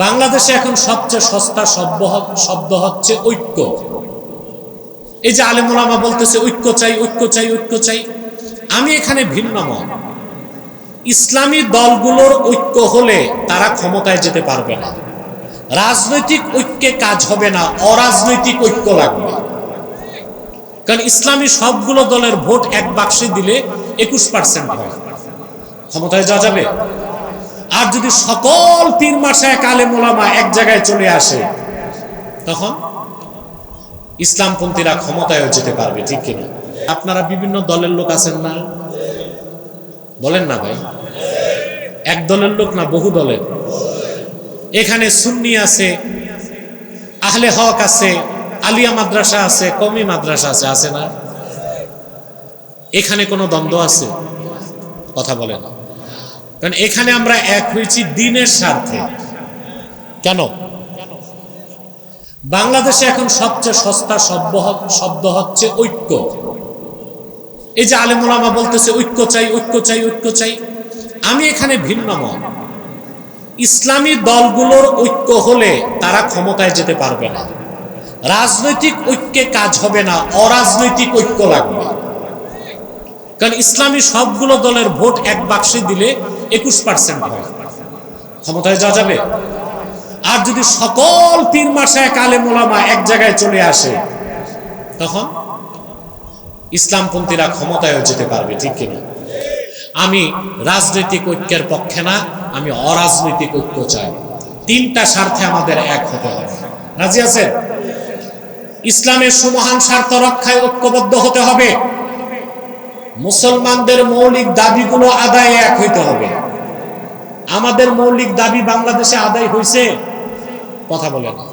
বাংলাদেশে এখন সবচেয়ে সস্তা শব্দ হচ্ছে ঐক্য। এই যে আলেম ওলামা বলতেছে ঐক্য চাই, ঐক্য চাই, ঐক্য চাই। আমি এখানে ভিন্ন মত। ইসলামী দলগুলোর ঐক্য হলে তারা ক্ষমতায় যেতে পারবে না। রাজনৈতিক ঐক্যে কাজ হবে না, অরাজনৈতিক ঐক্য লাগবে। কারণ ইসলামী সবগুলো দলের ভোট এক বাক্সে দিলে 21% হয়, ক্ষমতায় যাওয়া যাবে। আর যদি সকল পীর মাশায়েখ আলেম ওলামা এক জায়গায় চলে আসে, তখন ইসলামপন্থীরা ক্ষমতায় যেতে পারবে, ঠিক কিনা? আপনারা বিভিন্ন দলের লোক আছেন না, বলেন না ভাই? এক দলের লোক না, বহু দলের। এখানে সুন্নি আছে, আহলে হক আছে, আলিয়া মাদ্রাসা আছে, কওমি মাদ্রাসা আছে, আছে না? এখানে কোনো দ্বন্দ্ব আছে? কথা বলে না। কারণ এখানে আমরা এক হয়েছি দ্বীনের স্বার্থে। কেন? বাংলাদেশে এখন সবচেয়ে সস্তা শব্দ হচ্ছে ঐক্য। এই যে আলেম ওলামা বলতেছে ঐক্য চাই, ঐক্য চাই, ঐক্য চাই। আমি এখানে ভিন্ন মত। ইসলামী দলগুলোর ঐক্য হলে তারা ক্ষমতায় যেতে পারবে না। রাজনৈতিক ঐক্যে কাজ হবে না, অরাজনৈতিক ঐক্য লাগবে। কারণ ইসলামী সবগুলো দলের ভোট এক বাক্সে দিলে 21% হয়, ক্ষমতায় যাওয়া যাবে। আর যদি সকল পীর মাশায়েখ আলেম ওলামা এক জায়গায় চলে আসে, তখন ইসলামপন্থীরা ক্ষমতায় যেতে পারবে, ঠিক কিনা? আমি রাজনৈতিক ঐক্যের পক্ষে না, আমি অরাজনৈতিক ঐক্য চাই। তিনটা স্বার্থে আমাদের এক হতে হবে। রাজি আছেন? ইসলামের সুমহান স্বার্থ রক্ষায় ঐক্যবদ্ধ হতে হবে। মুসলমানদের মৌলিক দাবিগুলো আদায়ে এক হইতে হবে। আমাদের মৌলিক দাবি বাংলাদেশে আদায় হয়েছে? কথা বলে না।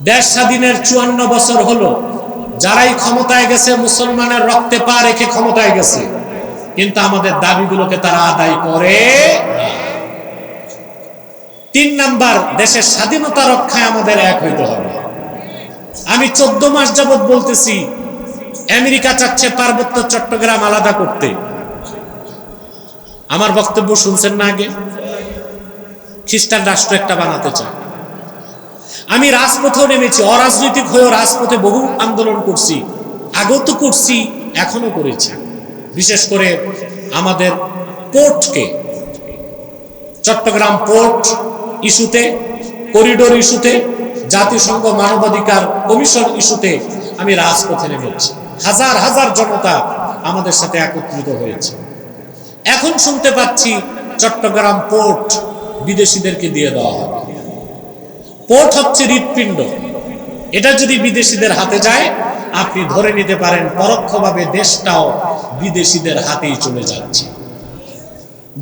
দেশ স্বাধীনের 54 বছর হলো। যারাই ক্ষমতায় গেছে মুসলমানের রক্তে পা রেখে ক্ষমতায় গেছে, কিন্তু আমাদের দাবিগুলোকে তারা আদায় করে। 3 নাম্বার, দেশের স্বাধীনতা রক্ষায় আমাদের এক হইতে হবে। আমি 14 মাস যাবত বলতেছি, আমেরিকা চাচ্ছে পার্বত্য চট্টগ্রাম আলাদা করতে। আমার বক্তব্য শুনছেন না? আগে খ্রিস্টান রাষ্ট্র একটা বানাতে চায়। আমি রাজপথেও নেমেছি, অরাজনৈতিক হয়েও রাজপথে বহু আন্দোলন করছি, আগেও তো করছি, এখনো করেছি। বিশেষ করে আমাদের পোর্টকে, চট্টগ্রাম পোর্ট ইস্যুতে, করিডোর ইস্যুতে, জাতিসংঘ মানবাধিকার কমিশন ইস্যুতে আমি রাজপথে নেমেছি। হাজার হাজার জনতা আমাদের সাথে একত্রিত হয়েছে। এখন শুনতে পাচ্ছি চট্টগ্রাম পোর্ট বিদেশিদেরকে দিয়ে দেওয়া হবে। পোর্ট হচ্ছে হৃৎপিণ্ড। এটা যদি বিদেশিদের হাতে যায়, আপনি ধরে নিতে পারেন পরোক্ষভাবে দেশটাও বিদেশিদের হাতেই চলে যাচ্ছে।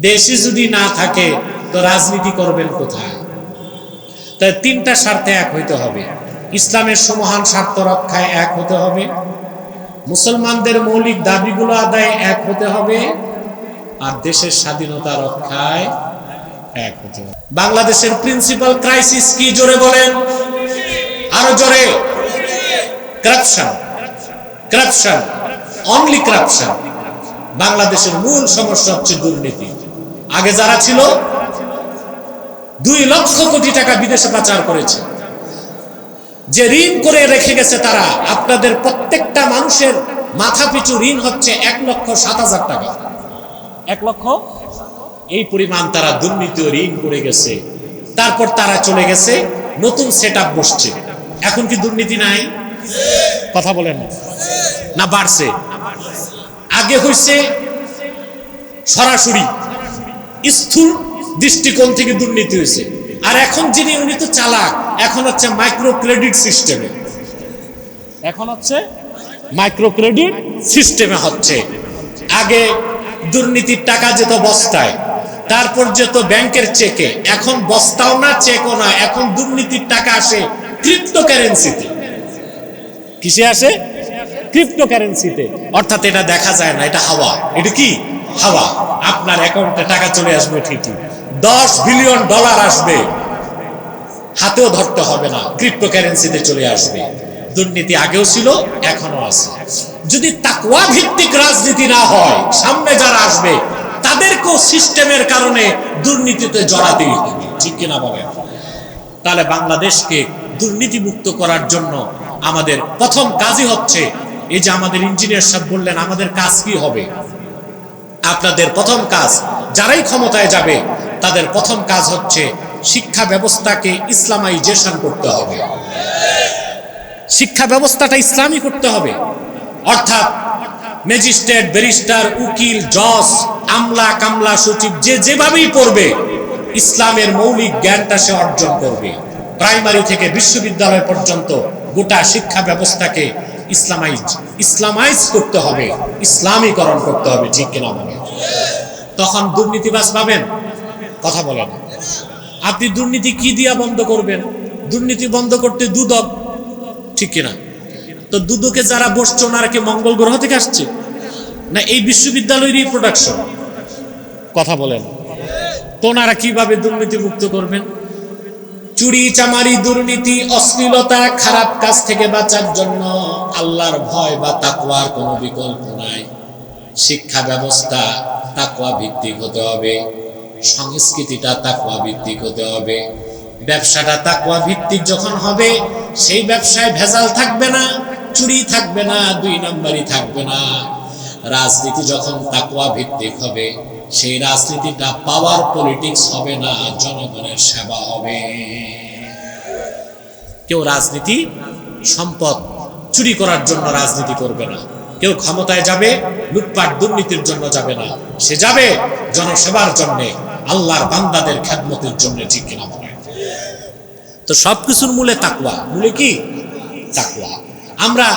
দেশই যদি না থাকে তো রাজনীতি করবেন কোথায়? তাই তিনটা স্বার্থে এক হইতে হবে। ইসলামের সুমহান স্বার্থ রক্ষায় এক হতে হবে, মুসলমানদের মৌলিক দাবিগুলো আদায়ে এক হতে হবে, আর দেশের স্বাধীনতা রক্ষায় এক হতে হবে। বাংলাদেশের প্রিন্সিপাল ক্রাইসিস কি? জোরে বলেন, আরো জোরে। Corruption, corruption, only corruption. বাংলাদেশের মূল সমস্যা হচ্ছে দুর্নীতি। আগে যারা ছিল 2 লক্ষ কোটি টাকা বিদেশে পাচার করেছে, যে ঋণ করে রেখে গেছে তারা, আপনাদের প্রত্যেকটা মানুষের মাথা পিছু ঋণ হচ্ছে 1,07,000 টাকা। 1 লক্ষ, এই পরিমাণ তারা দুর্নীতি ঋণ করে গেছে। তারপর তারা চলে গেছে, নতুন সেটআপ বসছে। এখন কি দুর্নীতি নাই? কথা বলেন না, বাড়ছে? আগে হইছে সরাসরি স্থূল দৃষ্টিকোণ থেকে দুর্নীতি হয়েছে, আর এখন যিনি, উনি তো চালাক, এখন হচ্ছে মাইক্রো ক্রেডিট সিস্টেমে। এখন হচ্ছে মাইক্রো ক্রেডিট সিস্টেমে হচ্ছে। আগে দুর্নীতির টাকা যেত বস্তায়, তারপর যেত ব্যাংকের চেকে। এখন বস্তাও না, চেকও না, এখন দুর্নীতির টাকা আসে ক্রিপ্টোকারেন্সিতে। কিসে আসে? ক্রিপ্টোকারেন্সিতে। অর্থাৎ এটা দেখা যায় না, এটা হাওয়া। এটা কি? হাওয়া। আপনার অ্যাকাউন্টে টাকা চলে আসবে ঠিকই, $10 বিলিয়ন আসবে, হাতেও ধরতে হবে না, ক্রিপ্টোকারেন্সিতে চলে আসবে। দুর্নীতি আগেও ছিল, এখনো আছে। যদি তাকওয়া ভিত্তিক রাজনীতি না হয়, সামনে যারা আসবে তাদেরকেও সিস্টেমের কারণে দুর্নীতিতে জড়াতেই হবে। ঠিক কিনা বলেন? তাহলে বাংলাদেশকে দুর্নীতিমুক্ত করার জন্য আমাদের প্রথম কাজই হচ্ছে, এই যে আমাদের ইঞ্জিনিয়ার সাহেব বললেন আমাদের কাজ কি হবে, আপনাদের প্রথম কাজ, যারাই ক্ষমতায় যাবে তাদের প্রথম কাজ হচ্ছে শিক্ষা ব্যবস্থাকে ইসলামাইজেশন করতে হবে। শিক্ষা ব্যবস্থাটা ইসলামী করতে হবে। অর্থাৎ ম্যাজিস্ট্রেট, ব্যারিস্টার, উকিল, জজ, আমলা, কামলা, সচিব যে যেভাবেই পড়বে ইসলামের মৌলিক জ্ঞানটা সে অর্জন করবে। প্রাইমারি থেকে বিশ্ববিদ্যালয় পর্যন্ত গোটা শিক্ষা ব্যবস্থাকে ইসলামাইজ করতে হবে, ইসলামীকরণ করতে হবে, ঠিক কিনা বলেন? তখন দুর্নীতিবাজ পাবেন? কথা বলেন। আপনি দুর্নীতি কি দিয়া বন্ধ করবেন? দুর্নীতি বন্ধ করতে দুদক, ঠিক কিনা? তো দুদকে যারা বসছে ওনারা কি মঙ্গল গ্রহ থেকে আসছে না এই বিশ্ববিদ্যালয়েরই প্রোডাকশন? কথা বলেন। তো ওনারা কিভাবে দুর্নীতি মুক্ত করবেন? চুরি, চামারি, দুর্নীতি, অশ্লীলতা, খারাপ কাজ থেকে বাঁচার জন্য আল্লাহর ভয় বা তাকওয়ার কোনো বিকল্প নাই। শিক্ষা ব্যবস্থা তাকওয়া ভিত্তিক হতে হবে, সংস্কৃতিটা তাকওয়া ভিত্তিক হতে হবে, ব্যবসাটা তাকওয়া ভিত্তিক যখন হবে সেই ব্যবসায় ভেজাল থাকবে না, চুরি থাকবে না, দুই নাম্বারই থাকবে না। রাজনীতি যখন তাকওয়া ভিত্তিক হবে সেই রাজনীতিটা পাওয়ার পলিটিক্স হবে না, জনগণের সেবা হবে। কেউ রাজনীতি সম্পদ চুরি করার জন্য রাজনীতি করবে না, কেউ ক্ষমতায় যাবে লুটপাট দুর্নীতির জন্য যাবে না, সে যাবে জনসেবার জন্য, আল্লাহর বান্দাদের খেদমতের জন্য, ঠিক কিনা বলেন? তো সবকিছুর মূলে তাকওয়া। মূলে কি? তাকওয়া। আমরা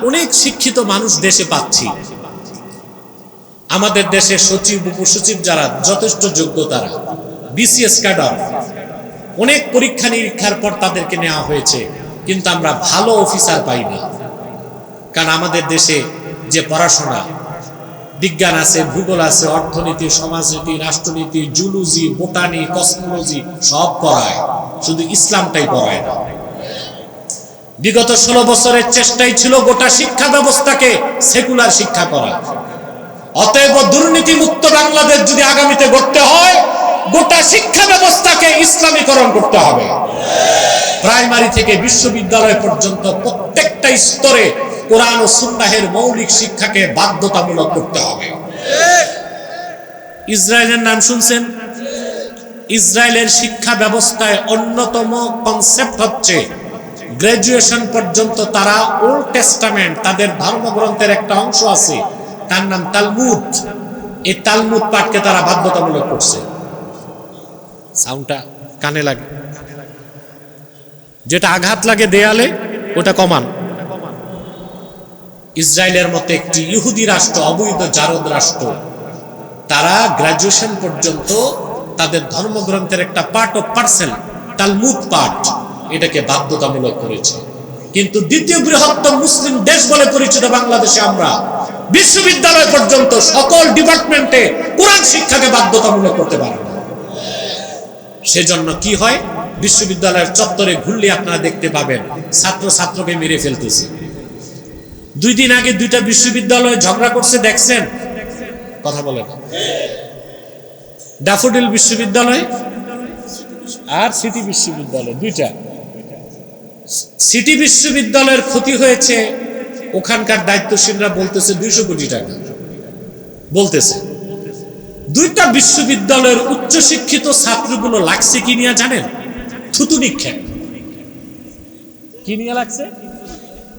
অনেক শিক্ষিত মানুষ দেশে পাচ্ছি, আমাদের দেশে সচিব, উপসচিব যারা যথেষ্ট যোগ্য, তারা বিসিএস ক্যাডার, অনেক পরীক্ষা নিরীক্ষার পর তাদেরকে নেওয়া হয়েছে, কিন্তু আমরা ভালো অফিসার পাই না। কারণ আমাদের দেশে যে পড়াশোনা, বিজ্ঞান আছে, ভূগোল আছে, অর্থনীতি, সমাজনীতি, রাষ্ট্রনীতি, জুলজি, বোটানি, কসমোলজি সব পড়ায়, শুধু ইসলামটাই পড়ায় না। বিগত 16 বছরের চেষ্টাই ছিল গোটা শিক্ষা ব্যবস্থাকে সেকুলার শিক্ষা করা। অতএব দুর্নীতি মুক্ত বাংলাদেশ যদি আগামীতে গড়তে হয় গোটা শিক্ষা ব্যবস্থাকে ইসলামীকরণ করতে হবে। প্রাইমারি থেকে বিশ্ববিদ্যালয় পর্যন্ত প্রত্যেকটা স্তরে কোরআন ও সুন্নাহের মৌলিক শিক্ষাকে বাধ্যতামূলক করতে হবে। ইসরায়েলের নাম শুনছেন? ইসরায়েলের শিক্ষা ব্যবস্থায় অন্যতম কনসেপ্ট হচ্ছে গ্রাজুয়েশন পর্যন্ত তারা ওল্ড টেস্টামেন্ট, তাদের ধর্মগ্রন্থের একটা অংশ আছে তার নাম তালমুদ, এই তালমুদ পাঠকে তারা বাধ্যতামূলক করছে। সাউন্ডটা কানে লাগে, যেটা আঘাত লাগে দেয়ালে ওটা কমান। ইসরায়েলের মতো একটি ইহুদি রাষ্ট্র, অবৈধ জারদ রাষ্ট্র, তারা গ্রাজুয়েশন পর্যন্ত তাদের ধর্মগ্রন্থের একটা পার্ট অফ পার্সেল তালমুদ পাঠ এটাকে বাধ্যতামূলক করেছে। কিন্তু দ্বিতীয় বৃহত্তম মুসলিম দেশ বলে পরিচিত বাংলাদেশে আমরা বিশ্ববিদ্যালয় পর্যন্ত সকল ডিপার্টমেন্টে কোরআন শিক্ষাকে বাধ্যতামূলক করতে পারে না। সেজন্য কি হয়, বিশ্ববিদ্যালয়ের চত্বরে ঘুরলে আপনারা দেখতে পাবেন ছাত্র ছাত্রকে মেরে ফেলতেছে। 2 দিন আগে 2টা বিশ্ববিদ্যালয় ঝগড়া করছে, দেখছেন? কথা বলেন। ড্যাফোডিল বিশ্ববিদ্যালয় আর সিটি বিশ্ববিদ্যালয়, 2টা। সিটি বিশ্ববিদ্যালয়ের ক্ষতি হয়েছে, ওখানকার দায়িত্বশীলরা বলতেছে 200 কোটি টাকা বলতেছে। 2টা বিশ্ববিদ্যালয়ের উচ্চ শিক্ষিত ছাত্রগুলো লাগছে কি নিয়ে জানেন? থুতু নিক্ষেপ। কি নিয়ে লাগছে?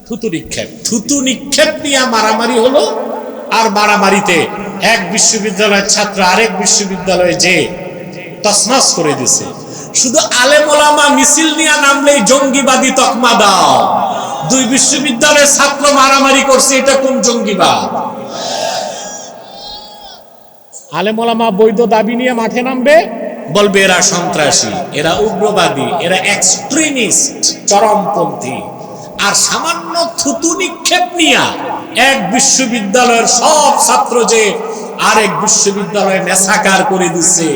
থুতু নিক্ষেপ। থুতু নিক্ষেপ নিয়ে মারামারি হলো, আর মারামারিতে এক বিশ্ববিদ্যালয়ের ছাত্র আরেক বিশ্ববিদ্যালয়ে যে তছনছ করে দিছে। শুধু আলেম ওলামা মিছিল নিয়ে নামলেই জঙ্গিবাদী তকমা দাও। 2 বিশ্ববিদ্যালয়ের ছাত্র মারামারি করছে, এটা কোন জঙ্গিবাদ? আলেম ওলামা বৈধ দাবি নিয়ে মাঠে নামবে, বলবে এরা সন্ত্রাসী, এরা উগ্রবাদী, এরা এক্সট্রিমিস্ট, চরমপন্থী। আর সামান্য থুতু নিক্ষেপ নিয়ে এক বিশ্ববিদ্যালয়ের সব ছাত্র যে আরেক বিশ্ববিদ্যালয়ে নেশাকার করে দিচ্ছে,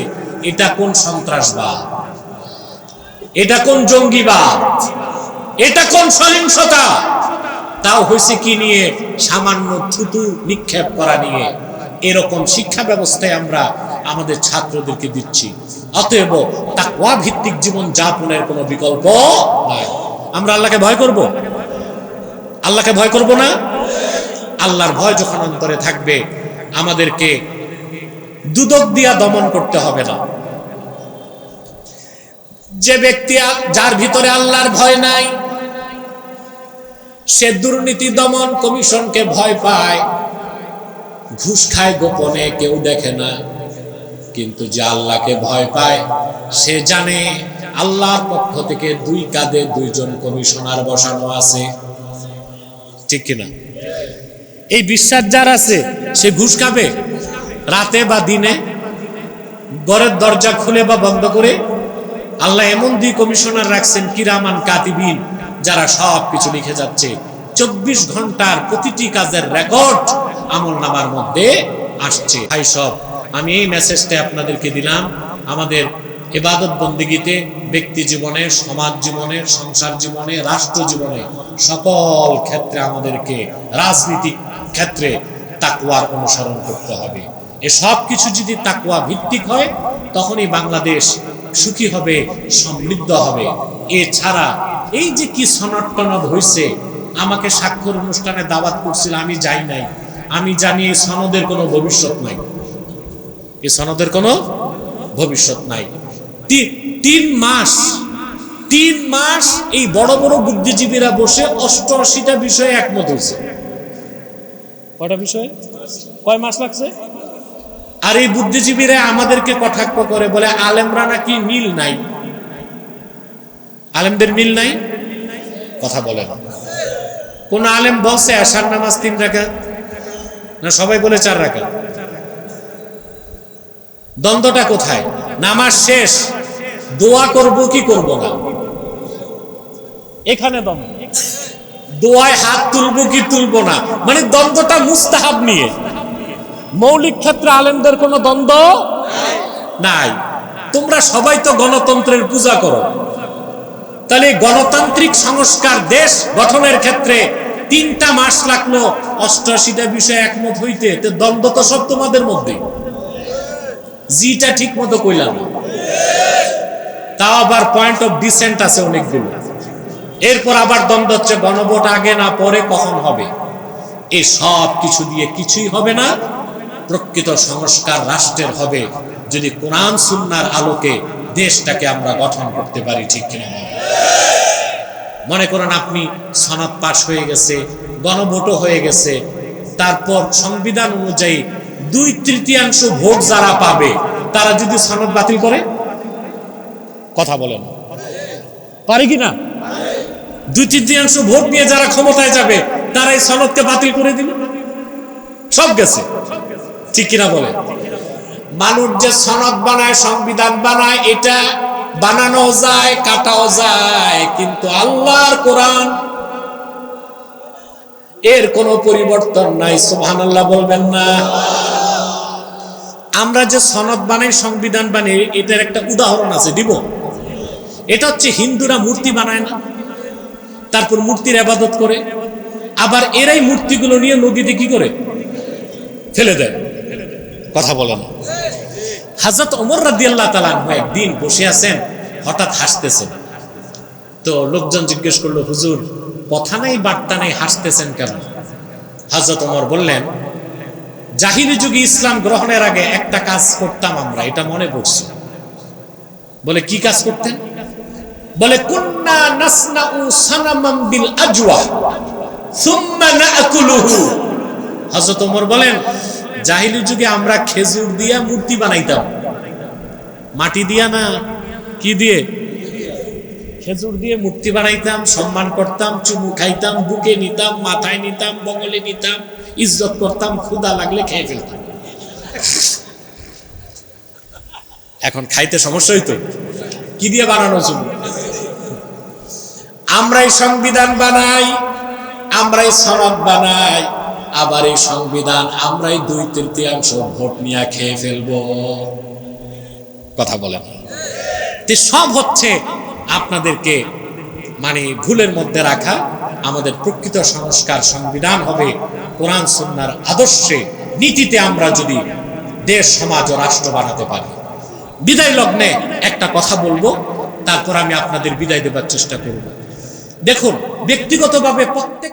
এটা কোন সন্ত্রাসবাদ? এটা কোন জঙ্গিবাদ? এটা কোন সহিংসতা? তাও হয়েছে কি নিয়ে? সামান্য থুতু নিক্ষেপ করা নিয়ে। এরকম শিক্ষা ব্যবস্থায় আমরা আমাদের ছাত্রদেরকে দিচ্ছি। অতএব তাকওয়া ভিত্তিক জীবন যাপনের কোনো বিকল্প নাই। আমরা আল্লাহকে ভয় করব, আল্লাহকে ভয় করব না। আল্লাহর ভয় যখন অন্তরে থাকবে, আমাদেরকে দুদক দিয়া দমন করতে হবে না। যে ব্যক্তি যার ভিতরে আল্লাহর ভয় নাই, সে দুর্নীতি দমন কমিশনকে ভয় পায়, ঘুষ খায় গোপনে, কেউ দেখে না। কিন্তু যে আল্লাহকে ভয় পায়, সে জানে আল্লাহর পক্ষ থেকে দুই কাঁধে দুইজন কমিশনার বসানো আছে, ঠিক কিনা? এই বিশ্বাস যার আছে, সে ঘুষ খাবে রাতে বা দিনে, ঘরের দরজা খুলে বা বন্ধ করে। আল্লাহ এমন দুই কমিশনার রাখছেন, কিরামান কাতিবিন, যারা সব কিছু লিখে যাচ্ছে। 24 ঘন্টার প্রতিটি কাজের রেকর্ড আমলনামার মধ্যে আসছে। ভাই সব, আমি এই মেসেজটা আপনাদেরকে দিলাম। আমাদের ইবাদত বন্দেগীতে, ব্যক্তি জীবনে, সমাজ জীবনে, সংসার জীবনে, রাষ্ট্র জীবনে, সকল ক্ষেত্রে আমাদেরকে, রাজনীতিক ক্ষেত্রে তাকওয়ার অনুসরণ করতে হবে। এ সব কিছু যদি তাকওয়া ভিত্তিক হয়, তখনই বাংলাদেশ সুখী হবে, সমৃদ্ধ হবে। এছাড়া এই যে কি সনদ টনদ হয়েছে, আমাকে স্বাক্ষর অনুষ্ঠানে দাওয়াত করছিল, আমি যাই নাই। আমি জানি এই সনদের কোনো ভবিষ্যৎ নাই, এই সনদের কোনো ভবিষ্যৎ নাই। 3 মাস এই বড় বড় বুদ্ধিজীবীরা বসে 88টা বিষয়ে একমত হয়েছে। কয়টা বিষয়? কয় মাস লাগছে? আর এই বুদ্ধিজীবীরা আমাদেরকে কটাক্ষ করে, বলে আলেমরা নাকি মিল নাই। আলেমদের মিল নাই, কথা বলে না। কোন আলেম বলছে আশার নামাজ 3 রাকাত? না, সবাই বলে 4 রাকাত। দ্বন্দ্বটা কোথায়? নামাজ শেষ, দোয়া করব কি করব না, এখানে দ্বন্দ্ব। দোয়ায় হাত তুলবো কি তুলবো না, মানে দ্বন্দ্বটা মুস্তাহাব নিয়ে। মৌলিক ক্ষেত্রে আলেমদের কোনো দ্বন্দ্ব নাই। তোমরা সবাই তো গণতন্ত্রের পূজা করো, তাহলে গণতান্ত্রিক সংস্কার দেশ গঠনের ক্ষেত্রে 3টা মাস লাগলো 88টা বিষয়ে একমত হইতে। তো দ্বন্দ্ব তো সব তোমাদের মধ্যে। জিটা ঠিক মতো কইলাম, তাও আবার পয়েন্ট অফ ডিসেন্ট আছে অনেকগুলো। এরপর আবার দ্বন্দ্ব হচ্ছে গণভোট আগে না পরে, কখন হবে। এই সব কিছু দিয়ে কিছুই হবে না। প্রকৃত সংস্কার রাষ্ট্রের হবে যদি কোরআন সুন্নাহর আলোকে দেশটাকে আমরা গঠন করতে পারি, ঠিক কিনা? মনে করেন আপনি সনদ পাশ হয়ে গেছে, গণভোটও হয়ে গেছে, তারপর সংবিধান অনুযায়ী 2/3 ভোট যারা পাবে, তারা যদি সনদ বাতিল করে, কথা বলেন, পারে কিনা? 2/3 ভোট নিয়ে যারা ক্ষমতায় যাবে, তারা এই সনদকে বাতিল করে দিল, সব গেছে, ঠিক কিনা বলে? মানুষ যে সনদ বানায়, সংবিধান বানায়, এটা বানানো যায়, কাটাও যায়, কিন্তু আল্লাহর কোরআন, এর কোনো পরিবর্তন নাই। সুবহানাল্লাহ বলবেন না? আমরা যে সনদ বানাই, সংবিধান বানাই, এটার একটা উদাহরণ আছে, দিব। এটা হচ্ছে হিন্দুরা মূর্তি বানায় না, তারপর মূর্তির ইবাদত করে, আবার এরাই মূর্তিগুলো নিয়ে নদীতে কি করে ফেলে দেয়, কথা বলে না। হযরত ওমর রাদিয়াল্লাহু তাআলা আনহু একদিন বসে আছেন, হঠাৎ হাসতেছেন। তো লোকজন জিজ্ঞেস করলো, হুজুর কথা নাই বার্তা নাই, হাসতেছেন কেন? হযরত ওমর বললেন, জাহিলি যুগে ইসলাম গ্রহণের আগে একটা কাজ করতাম আমরা, এটা মনে পড়ছে। বলে কি কাজ করতেন? বলে কুন্না নাসনাউ সানামাম বিল আজওয়া সুম্মা নাআকুলুহু। হযরত ওমর বলেন, জাহিলি যুগে আমরা খেজুর দিয়া মূর্তি বানাইতাম, মাটি দিয়া না, কি দিয়ে? খেজুর দিয়ে মূর্তি বানাইতাম, সম্মান করতাম, চুমু খাইতাম, বুকে নিতাম, মাথায় নিতাম, বগলে নিতাম, ইজ্জত করতাম, ক্ষুধা লাগলে খেয়ে ফেলতাম। এখন খাইতে সমস্যা হইতো, কি দিয়ে বানানো ছিল? আমরাই সংবিধান বানাই, আমরাই সনদ বানাই, আবার এই সংবিধান আমরাই 2/3 ভোট নিয়ে খেয়ে ফেলবো, কথা বলেন। সব হচ্ছে আপনাদেরকে মানে ভুলের মধ্যে রাখা। আমাদের প্রকৃত সংস্কার সংবিধান হবে কোরআন সুন্নাহর আদর্শে, নীতিতে আমরা যদি দেশ সমাজ ও রাষ্ট্র বানাতে পারি। বিদায় লগ্নে একটা কথা বলবো, তারপর আমি আপনাদের বিদায় দেবার চেষ্টা করব। দেখুন, ব্যক্তিগতভাবে প্রত্যেক